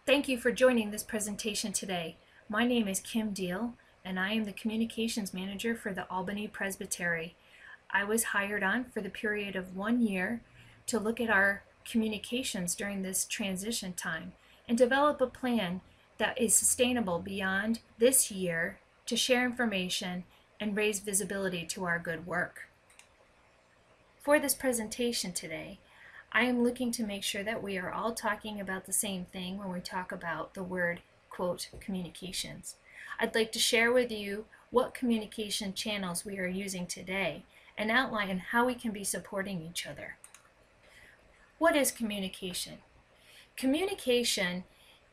Thank you for joining this presentation today. My name is Kim Deal, and I am the Communications Manager for the Albany Presbytery. I was hired on for the period of 1 year to look at our communications during this transition time and develop a plan that is sustainable beyond this year to share information and raise visibility to our good work. For this presentation today, I am looking to make sure that we are all talking about the same thing when we talk about the word, quote, communications. I'd like to share with you what communication channels we are using today and outline how we can be supporting each other. What is communication? Communication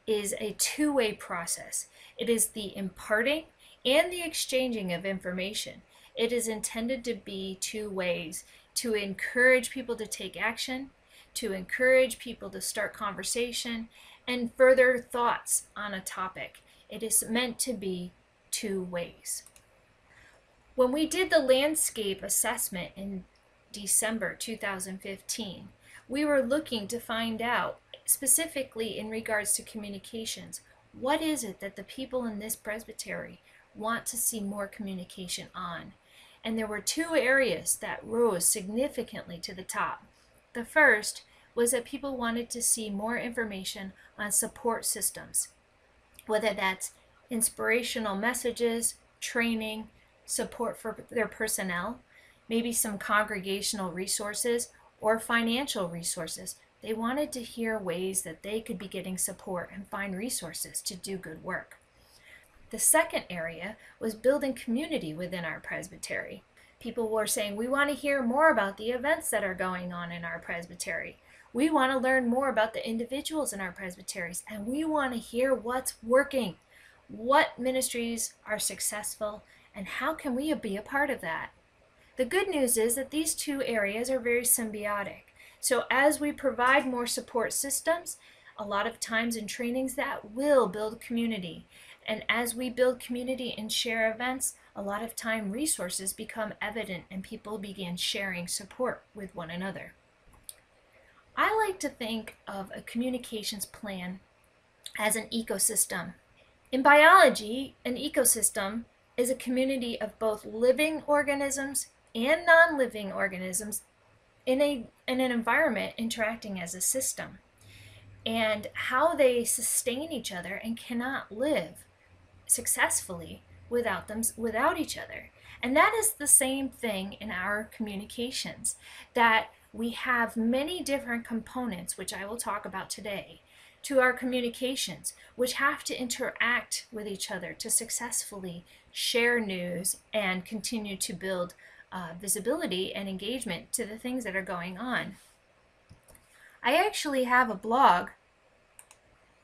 is a two-way process. It is the imparting and the exchanging of information. It is intended to be two ways, to encourage people to take action, to encourage people to start conversation and further thoughts on a topic. It is meant to be two ways. When we did the landscape assessment in December 2015, we were looking to find out, specifically in regards to communications, what is it that the people in this presbytery want to see more communication on? And there were two areas that rose significantly to the top. The first was that people wanted to see more information on support systems, whether that's inspirational messages, training, support for their personnel, maybe some congregational resources or financial resources. They wanted to hear ways that they could be getting support and find resources to do good work. The second area was building community within our presbytery. People were saying, we want to hear more about the events that are going on in our presbytery. We want to learn more about the individuals in our presbyteries, and we want to hear what's working, what ministries are successful, and how can we be a part of that. The good news is that these two areas are very symbiotic. So as we provide more support systems, a lot of times in trainings that will build community. And as we build community and share events, a lot of time resources become evident and people begin sharing support with one another. I like to think of a communications plan as an ecosystem. In biology, an ecosystem is a community of both living organisms and non-living organisms in an environment interacting as a system, and how they sustain each other and cannot live successfully without each other. And that is the same thing in our communications, that we have many different components, which I will talk about today, to our communications, which have to interact with each other to successfully share news and continue to build visibility and engagement to the things that are going on. I actually have a blog,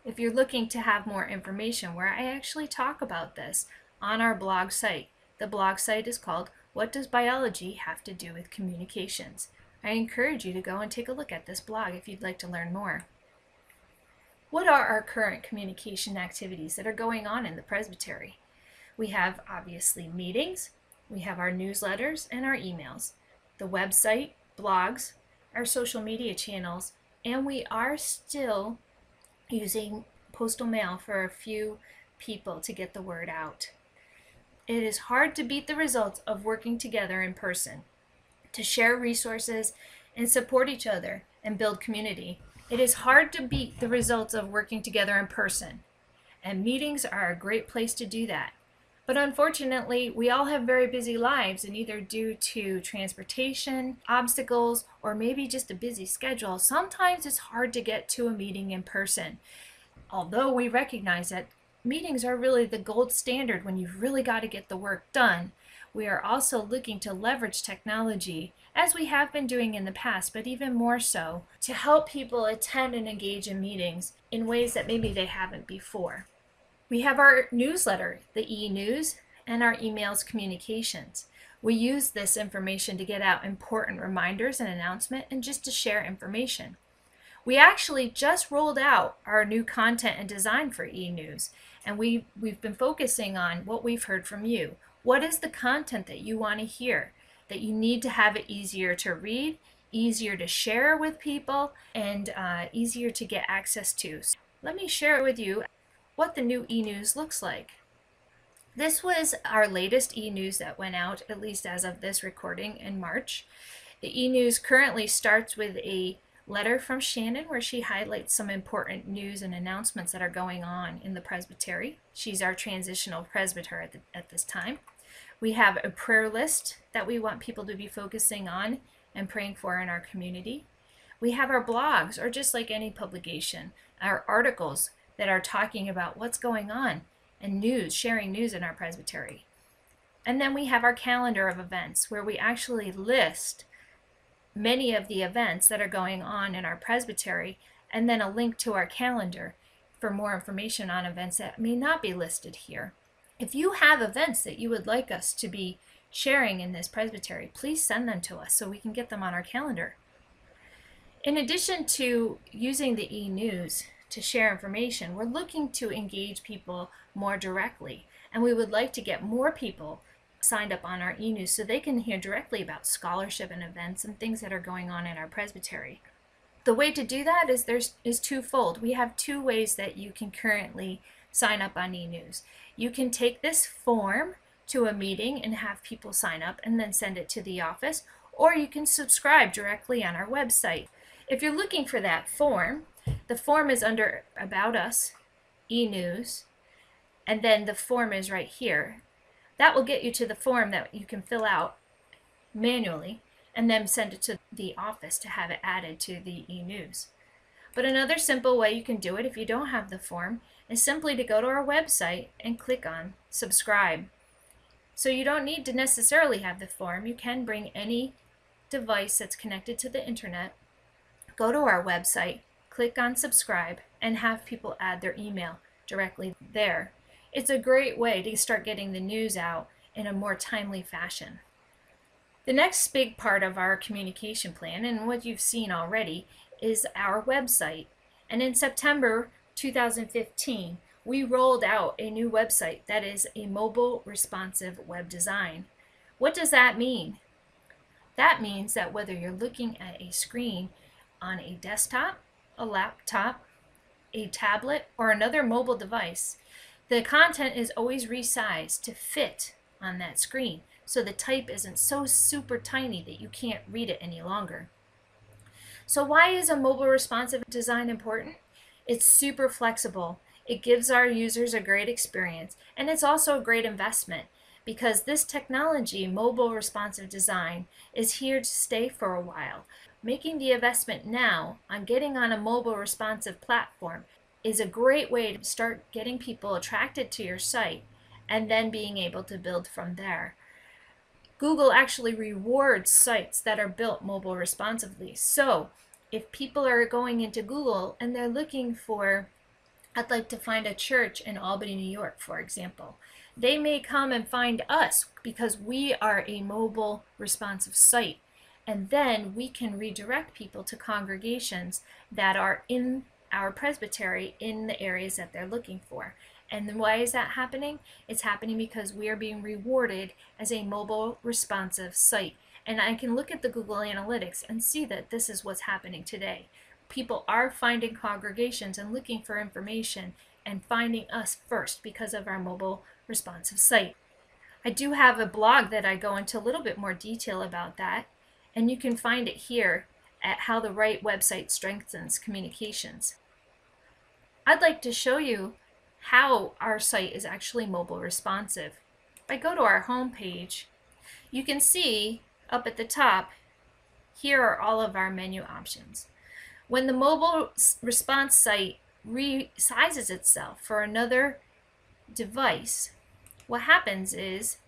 if you're looking to have more information, where I actually talk about this on our blog site. The blog site is called What Does Biology Have to Do with Communications? I encourage you to go and take a look at this blog if you'd like to learn more. What are our current communication activities that are going on in the presbytery? We have obviously meetings, we have our newsletters and our emails, the website, blogs, our social media channels, and we are still using postal mail for a few people to get the word out. It is hard to beat the results of working together in person, to share resources and support each other and build community. It is hard to beat the results of working together in person, and meetings are a great place to do that. But unfortunately, we all have very busy lives, and either due to transportation, obstacles, or maybe just a busy schedule, sometimes it's hard to get to a meeting in person. Although we recognize that meetings are really the gold standard when you've really got to get the work done, we are also looking to leverage technology, as we have been doing in the past, but even more so, to help people attend and engage in meetings in ways that maybe they haven't before. We have our newsletter, the e-news, and our emails communications. We use this information to get out important reminders and announcements and just to share information. We actually just rolled out our new content and design for e-news, and we've been focusing on what we've heard from you. What is the content that you want to hear, that you need to have it easier to read, easier to share with people, and easier to get access to? let me share with you what the new e-news looks like. This was our latest e-news that went out, at least as of this recording, in March. The e-news currently starts with a letter from Shannon where she highlights some important news and announcements that are going on in the presbytery. She's our transitional presbyter at this time. We have a prayer list that we want people to be focusing on and praying for in our community. We have our blogs, or just like any publication, our articles that are talking about what's going on and news, sharing news in our presbytery. And then we have our calendar of events where we actually list many of the events that are going on in our presbytery, and then a link to our calendar for more information on events that may not be listed here. If you have events that you would like us to be sharing in this presbytery, please send them to us so we can get them on our calendar. In addition to using the e-news to share information, we're looking to engage people more directly, and we would like to get more people signed up on our e-news so they can hear directly about scholarship and events and things that are going on in our presbytery. The way to do that is twofold. We have two ways that you can currently sign up on e-news. You can take this form to a meeting and have people sign up and then send it to the office, or you can subscribe directly on our website. If you're looking for that form, the form is under About Us, e-news, and then the form is right here. That will get you to the form that you can fill out manually and then send it to the office to have it added to the e-news. But another simple way you can do it if you don't have the form is simply to go to our website and click on subscribe. So you don't need to necessarily have the form. You can bring any device that's connected to the internet, go to our website, click on subscribe, and have people add their email directly there. It's a great way to start getting the news out in a more timely fashion. The next big part of our communication plan, and what you've seen already, is our website. And in September 2015, we rolled out a new website that is a mobile responsive web design. What does that mean? That means that whether you're looking at a screen on a desktop, a laptop, a tablet, or another mobile device, the content is always resized to fit on that screen, so the type isn't so super tiny that you can't read it any longer. So why is a mobile responsive design important? It's super flexible. It gives our users a great experience, and it's also a great investment because this technology, mobile responsive design, is here to stay for a while. Making the investment now on getting on a mobile responsive platform is a great way to start getting people attracted to your site and then being able to build from there. Google actually rewards sites that are built mobile responsively. So if people are going into Google and they're looking for, I'd like to find a church in Albany, New York, for example, they may come and find us because we are a mobile responsive site. And then we can redirect people to congregations that are in our presbytery in the areas that they're looking for. And why is that happening? It's happening because we are being rewarded as a mobile responsive site. And I can look at the Google Analytics and see that this is what's happening today. People are finding congregations and looking for information and finding us first because of our mobile responsive site. I do have a blog that I go into a little bit more detail about that, and you can find it here at How the Right Website Strengthens Communications. I'd like to show you how our site is actually mobile responsive. If I go to our home page, you can see up at the top, here are all of our menu options. When the mobile response site resizes itself for another device, what happens is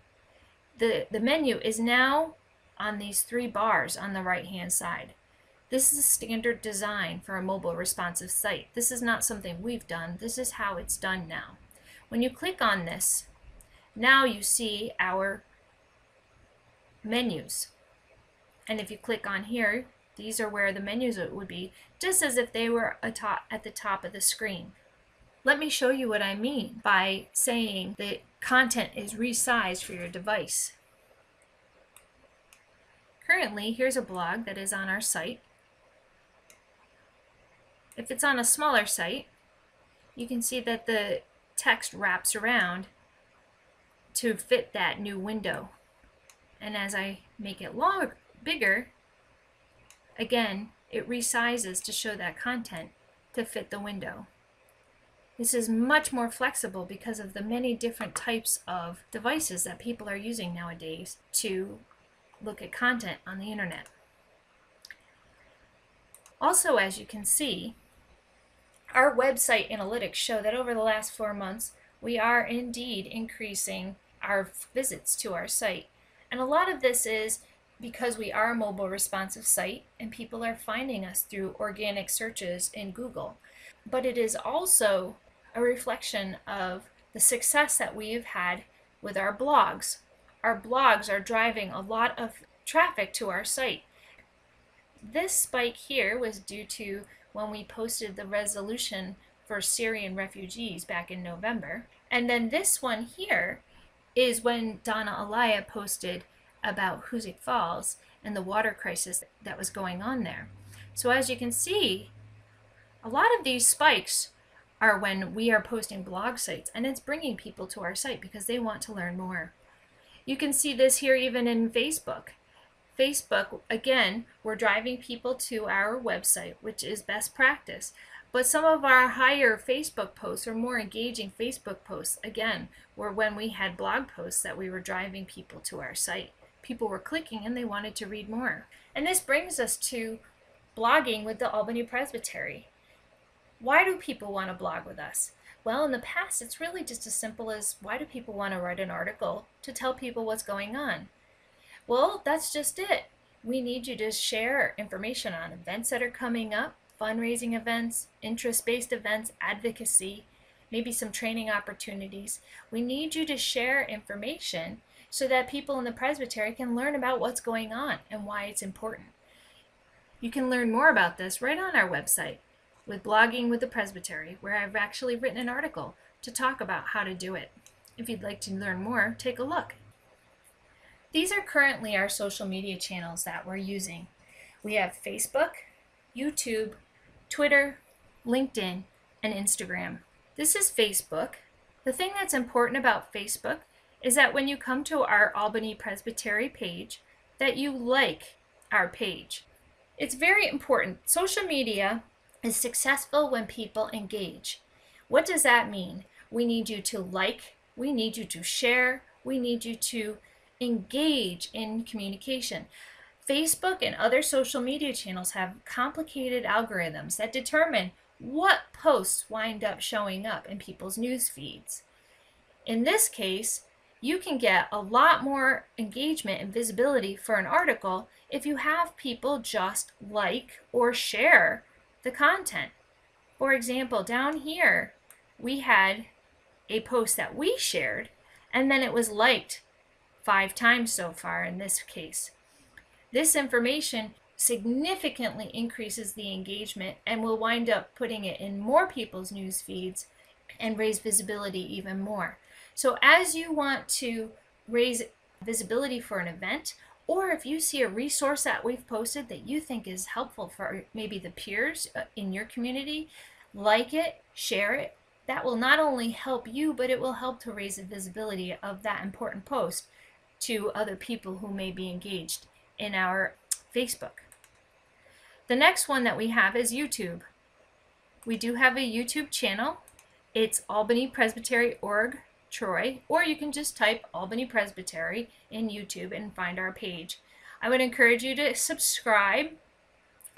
the menu is now on these three bars on the right hand side. This is a standard design for a mobile responsive site. This is not something we've done. This is how it's done now. When you click on this, now you see our menus. And if you click on here, these are where the menus would be, just as if they were at the top of the screen. Let me show you what I mean by saying the content is resized for your device. Currently, here's a blog that is on our site. If it's on a smaller site, you can see that the text wraps around to fit that new window. And as I make it bigger, again, it resizes to show that content to fit the window. This is much more flexible because of the many different types of devices that people are using nowadays to look at content on the internet. Also, as you can see, our website analytics show that over the last 4 months, we are indeed increasing our visits to our site. And a lot of this is because we are a mobile responsive site and people are finding us through organic searches in Google. But it is also a reflection of the success that we have had with our blogs. Our blogs are driving a lot of traffic to our site. This spike here was due to when we posted the resolution for Syrian refugees back in November. And then this one here is when Donna Alaya posted about Hoosick Falls and the water crisis that was going on there. So as you can see, a lot of these spikes are when we are posting blog sites, and it's bringing people to our site because they want to learn more. You can see this here even in Facebook. Facebook, again, we're driving people to our website, which is best practice. But some of our higher Facebook posts or more engaging Facebook posts, again, were when we had blog posts that we were driving people to our site. People were clicking and they wanted to read more. And this brings us to blogging with the Albany Presbytery. Why do people want to blog with us? Well, in the past, it's really just as simple as why do people want to write an article to tell people what's going on? Well, that's just it. We need you to share information on events that are coming up, fundraising events, interest-based events, advocacy, maybe some training opportunities. We need you to share information so that people in the presbytery can learn about what's going on and why it's important. You can learn more about this right on our website with Blogging with the Presbytery, where I've actually written an article to talk about how to do it. If you'd like to learn more, take a look. These are currently our social media channels that we're using. We have Facebook, YouTube, Twitter, LinkedIn, and Instagram. This is Facebook. The thing that's important about Facebook is that when you come to our Albany Presbytery page, that you like our page. It's very important. Social media is successful when people engage. What does that mean? We need you to like, we need you to share, we need you to engage in communication. Facebook and other social media channels have complicated algorithms that determine what posts wind up showing up in people's news feeds. In this case, you can get a lot more engagement and visibility for an article if you have people just like or share the content. For example, down here, we had a post that we shared, and then it was liked 5 times so far in this case. This information significantly increases the engagement and will wind up putting it in more people's news feeds and raise visibility even more. So as you want to raise visibility for an event, or if you see a resource that we've posted that you think is helpful for maybe the peers in your community, like it, share it. That will not only help you, but it will help to raise the visibility of that important post to other people who may be engaged in our Facebook. The next one that we have is YouTube. We do have a YouTube channel. It's Albany Presbytery Org Troy, or you can just type Albany Presbytery in YouTube and find our page. I would encourage you to subscribe,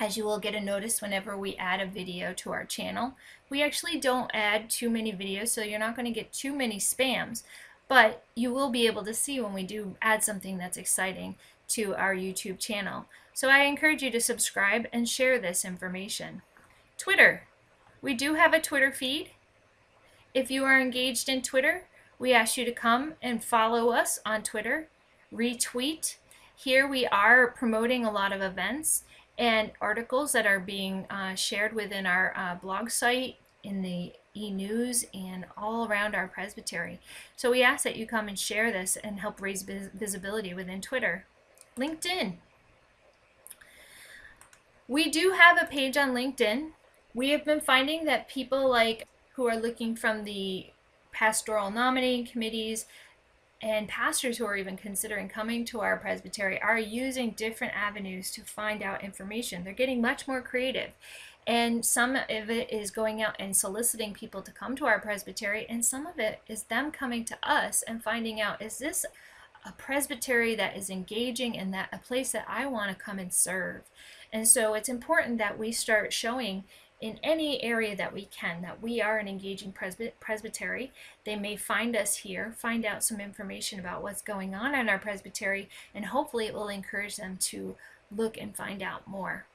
as you will get a notice whenever we add a video to our channel. We actually don't add too many videos, so you're not going to get too many spams, but you will be able to see when we do add something that's exciting to our YouTube channel. So I encourage you to subscribe and share this information. Twitter. We do have a Twitter feed. If you are engaged in Twitter, we ask you to come and follow us on Twitter, retweet. Here we are promoting a lot of events and articles that are being shared within our blog site, in the e-news, and all around our presbytery. So we ask that you come and share this and help raise visibility within Twitter. LinkedIn. We do have a page on LinkedIn. We have been finding that people who are looking from the pastoral nominating committees, and pastors who are even considering coming to our presbytery are using different avenues to find out information. They're getting much more creative. And some of it is going out and soliciting people to come to our presbytery, and some of it is them coming to us and finding out, is this a presbytery that is engaging and that a place that I want to come and serve? And so it's important that we start showing in any area that we can that we are an engaging presbytery. They may find us here, find out some information about what's going on in our presbytery, and hopefully it will encourage them to look and find out more.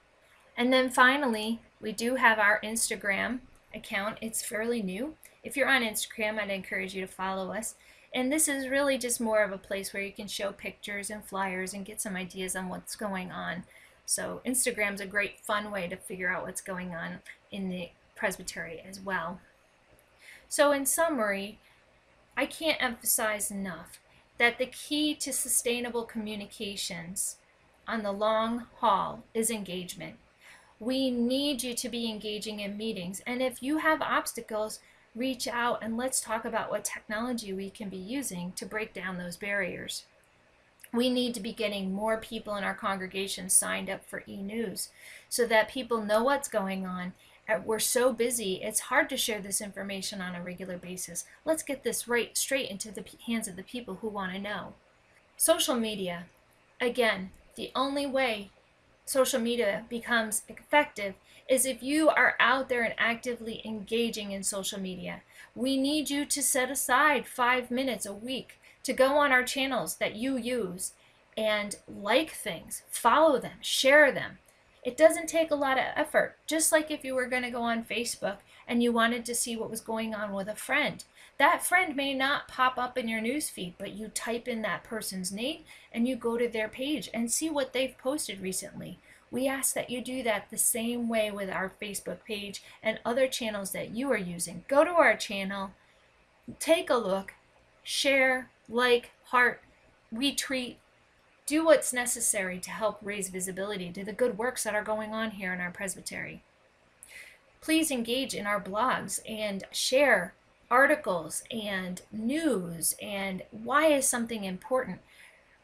And then finally, we do have our Instagram account. It's fairly new. If you're on Instagram, I'd encourage you to follow us. And this is really just more of a place where you can show pictures and flyers and get some ideas on what's going on. So Instagram's a great fun way to figure out what's going on in the presbytery as well. So in summary, I can't emphasize enough that the key to sustainable communications on the long haul is engagement. We need you to be engaging in meetings, and if you have obstacles, reach out and let's talk about what technology we can be using to break down those barriers. We need to be getting more people in our congregation signed up for e-news so that people know what's going on. We're so busy, it's hard to share this information on a regular basis. Let's get this right straight into the hands of the people who want to know. Social media. Again, the only way social media becomes effective is if you are out there and actively engaging in social media. We need you to set aside 5 minutes a week to go on our channels that you use and like things, follow them, share them. It doesn't take a lot of effort, just like if you were going to go on Facebook and you wanted to see what was going on with a friend. That friend may not pop up in your newsfeed, but you type in that person's name and you go to their page and see what they've posted recently. We ask that you do that the same way with our Facebook page and other channels that you are using. Go to our channel, take a look, share, like, heart, retweet, do what's necessary to help raise visibility to the good works that are going on here in our presbytery. Please engage in our blogs and share articles and news and why is something important.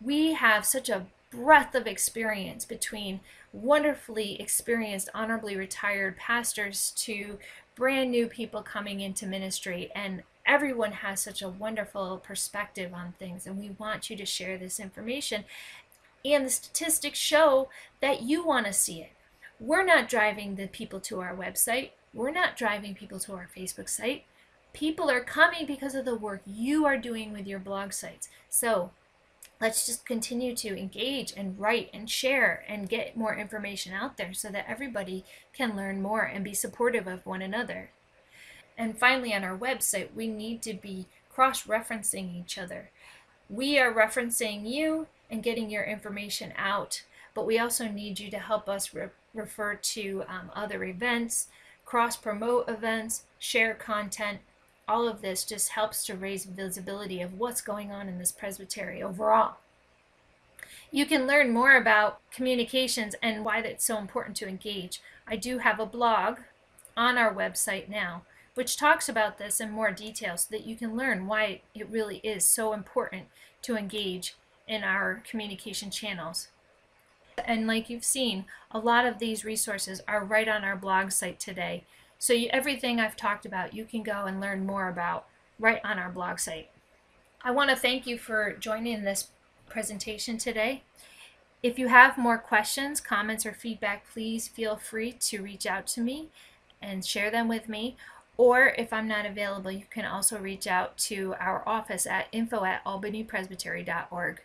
We have such a breadth of experience between wonderfully experienced, honorably retired pastors to brand new people coming into ministry, and everyone has such a wonderful perspective on things, and we want you to share this information. And the statistics show that you want to see it. We're not driving the people to our website. We're not driving people to our Facebook site. People are coming because of the work you are doing with your blog sites. So let's just continue to engage and write and share and get more information out there so that everybody can learn more and be supportive of one another. And finally, on our website, we need to be cross-referencing each other. We are referencing you and getting your information out, but we also need you to help us refer to other events, cross-promote events, share content. All of this just helps to raise visibility of what's going on in this presbytery overall. You can learn more about communications and why it's so important to engage. I do have a blog on our website now, which talks about this in more detail so that you can learn why it really is so important to engage in our communication channels. And like you've seen, a lot of these resources are right on our blog site today. So everything I've talked about, you can go and learn more about right on our blog site. I want to thank you for joining this presentation today. If you have more questions, comments, or feedback, please feel free to reach out to me and share them with me. Or if I'm not available, you can also reach out to our office at info@albanypresbytery.org.